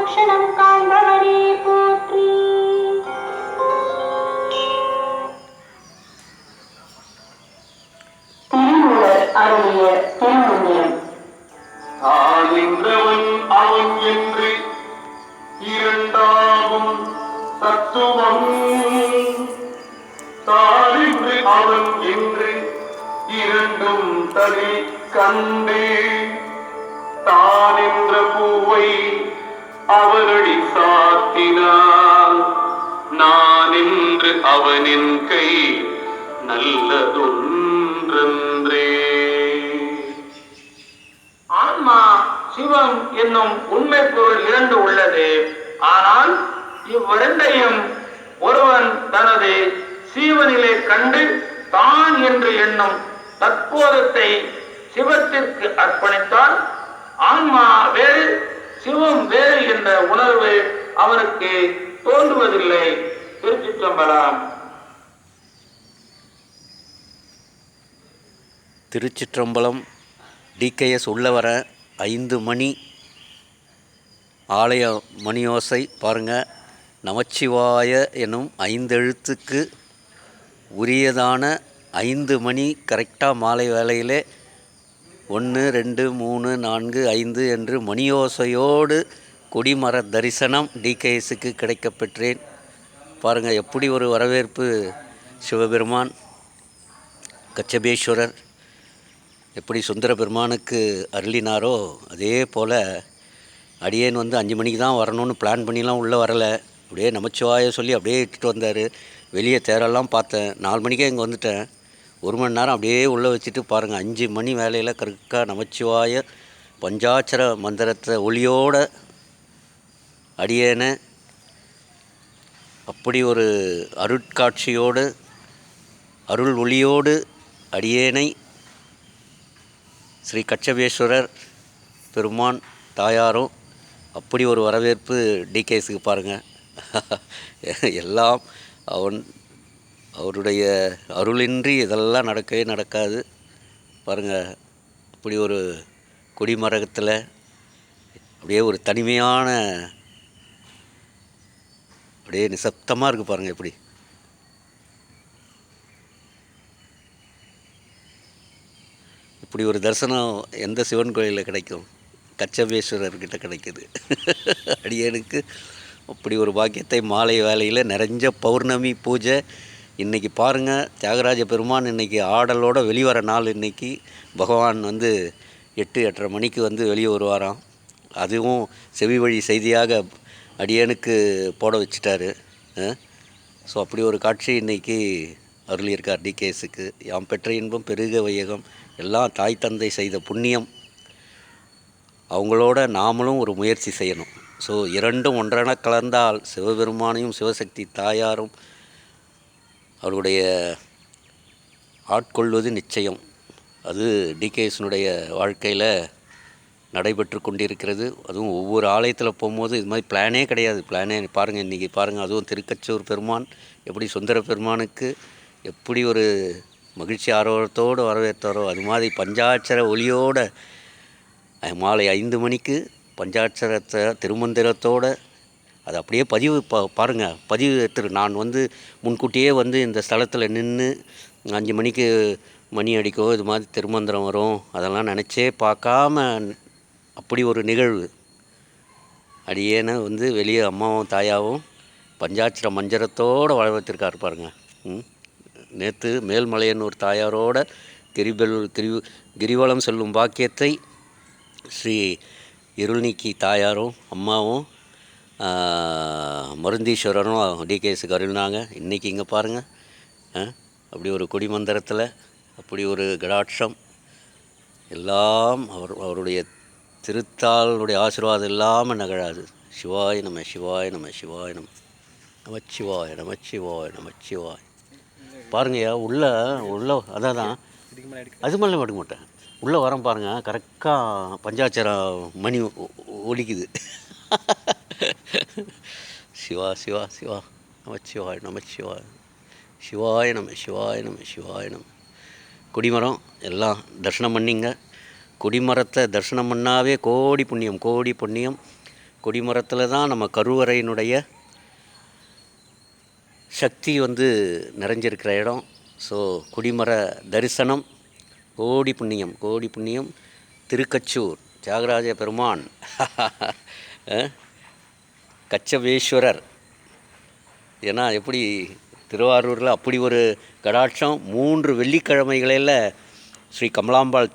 லக்ஷணம் காண்பவனே போற்றி. திருமூலர் அருளிய திருமந்திரம். தான் நின்றவன் அவன் என்று இரண்டாகும் தத்துவம், தானின்று அவன் என்று இரண்டும் தனி கண்டே, தான் என்ற பூவை அவனடி சாத்தினான், நான் என்று அவனின் கை நல்லதொன்றே. ஆன்மா சிவம் என்னும் உண்மை பொருள் இரண்டு உள்ளது. ஆனால் இவ்விரண்டையும் ஒருவன் தனது சீவனிலே கண்டு தான் என்று எண்ணும் தற்போதத்தை சிவத்திற்கு அர்ப்பணித்தால் ஆன்மா வேறு சிவம் வேறு என்ற உணர்வு அவனுக்கு தோன்றுவதில்லை. திருச்சிற்றம்பலம். திருச்சிற்றம்பலம். டிகேஎஸ் உள்ள வர 5 மணி ஆலய மணியோசை பாருங்கள். நமச்சிவாய எனும் 5 எழுத்துக்கு உரியதான 5 மணி கரெக்டாக மாலை வேளையிலே 1 2 3 4 5 என்று மணியோசையோடு கொடிமர தரிசனம் டிகேஎஸுக்கு கிடைக்கப்பெற்றேன். பாருங்கள் எப்படி ஒரு வரவேற்பு. சிவபெருமான் கச்சபேஸ்வரர் எப்படி சுந்தர பெருமானுக்கு அருளினாரோ அதே போல் அடியேன் 5 மணிக்கு தான் வரணும்னு பிளான் பண்ணிலாம் உள்ளே வரலை. அப்படியே நமச்சிவாய சொல்லி அப்படியே இட்டுட்டு வந்தார். வெளியே தேரெல்லாம் பார்த்தேன். 4 மணிக்கே இங்கே வந்துட்டேன். 1 மணி நேரம் அப்படியே உள்ளே வச்சுட்டு பாருங்கள் 5 மணி வேலையில் கருக்கா நமச்சிவாய பஞ்சாட்சர மந்திரத்தை ஒளியோட அடியேனை அப்படி ஒரு அருட்காட்சியோடு அருள் ஒளியோடு அடியேனை ஸ்ரீ கச்சபேஸ்வரர் பெருமான் தாயாரும் அப்படி ஒரு வரவேற்பு டிகேஎஸுக்கு பாருங்கள். எல்லாம் அவருடைய அருளின்றி இதெல்லாம் நடக்கவே நடக்காது. பாருங்கள் அப்படி ஒரு கொடிமரகத்தில் அப்படியே ஒரு தனிமையான அப்படியே நிசப்தமாக இருக்குது பாருங்கள். எப்படி இப்படி ஒரு தரிசனம் எந்த சிவன் கோயிலில் கிடைக்கும்? கச்சபேஸ்வரர்கிட்ட கிடைக்குது. அடியனுக்கு அப்படி ஒரு பாக்கியத்தை மாலை வேலையில் நிறைஞ்ச பௌர்ணமி பூஜை. இன்றைக்கி பாருங்கள் தியாகராஜ பெருமான் இன்றைக்கி ஆடலோடு வெளிவர நாள். இன்றைக்கி பகவான் 8-8:30 மணிக்கு வெளியே வருவாராம். அதுவும் செவி வழி செய்தியாக அடியனுக்கு போட வச்சுட்டாரு. ஸோ அப்படி ஒரு காட்சி இன்றைக்கி அருளியிருக்கார் டிகேஎஸுக்கு. யாம் பெற்ற இன்பம் பெருக வையகம், எல்லாம் தாய் தந்தை செய்த புண்ணியம். அவங்களோட நாமளும் ஒரு முயற்சி செய்யணும். ஸோ இரண்டும் ஒன்றென கலந்தால் சிவபெருமானையும் சிவசக்தி தாயாரும் அவருடைய ஆட்கொள்வது நிச்சயம். அது டிகேஎஸினுடைய வாழ்க்கையில் நடைபெற்று கொண்டிருக்கிறது. அதுவும் ஒவ்வொரு ஆலயத்தில் போகும்போது இது மாதிரி பிளானே கிடையாது. பிளானே பாருங்கள் இன்றைக்கி பாருங்கள். அதுவும் திருக்கச்சூர் பெருமான் எப்படி சுந்தர பெருமானுக்கு எப்படி ஒரு மகிழ்ச்சி ஆர்வத்தோடு வரவேற்றாரோ அது மாதிரி பஞ்சாட்சர ஒளியோட மாலை 5 மணிக்கு பஞ்சாட்சரத்தை திருமந்திரத்தோடு அது அப்படியே பதிவு பாருங்கள் பதிவு எடுத்துரு. நான் முன்கூட்டியே இந்த ஸ்தலத்தில் நின்று 5 மணிக்கு மணி அடிக்கும், இது மாதிரி திருமந்திரம் வரும், அதெல்லாம் நினச்சே பார்க்காம அப்படி ஒரு நிகழ்வு. அடியேனை வெளியே அம்மாவும் தாயாவும் பஞ்சாட்சர மஞ்சரத்தோடு வரவேற்றிருக்காரு பாருங்கள். நேற்று மேல்மலையனூர் தாயாரோட கிரிவலம் செல்லும் பாக்கியத்தை ஸ்ரீ இருள்நீக்கி தாயாரும் அம்மாவும் மருந்தீஸ்வரரும் டிகேஎஸுக்கு அருள்னாங்க. இன்றைக்கி இங்கே பாருங்கள் அப்படி ஒரு கொடிமந்திரத்தில் அப்படி ஒரு கடாட்சம். எல்லாம் அவருடைய திருத்தாளுடைய ஆசீர்வாதம் இல்லாமல் நகழாது. சிவாய நம சிவாய நம சிவாய நம நமச்சிவாய நமச்சிவாய நமச்சிவாய். பாருங்கய்யா உள்ள அதான் அது மேலே எடுக்க மாட்டேன். உள்ளே வரம் பாருங்கள் கரெக்டாக பஞ்சாட்சர மணி ஒலிக்குது. சிவா சிவா சிவா நமச்சிவாய் நமச்சிவாய் சிவாய நம சிவாய நம சிவாய நம. கொடிமரம் எல்லாம் தரிசனம் பண்ணிங்க. கொடிமரத்தை தரிசனம் பண்ணாவே கோடி புண்ணியம் கோடி புண்ணியம். கொடிமரத்தில் தான் நம்ம கருவறையினுடைய சக்தி வந்து நிறைஞ்சிருக்கிற இடம். ஸோ கொடிமர தரிசனம் கோடி புண்ணியம், கோடி புண்ணியம். திருக்கச்சூர் தியாகராஜ பெருமான் கச்சபேஸ்வரர். ஏன்னா எப்படி திருவாரூரில் அப்படி ஒரு கடாட்சம் 3 வெள்ளிக்கிழமைகளில் ஸ்ரீ கமலாம்பாள்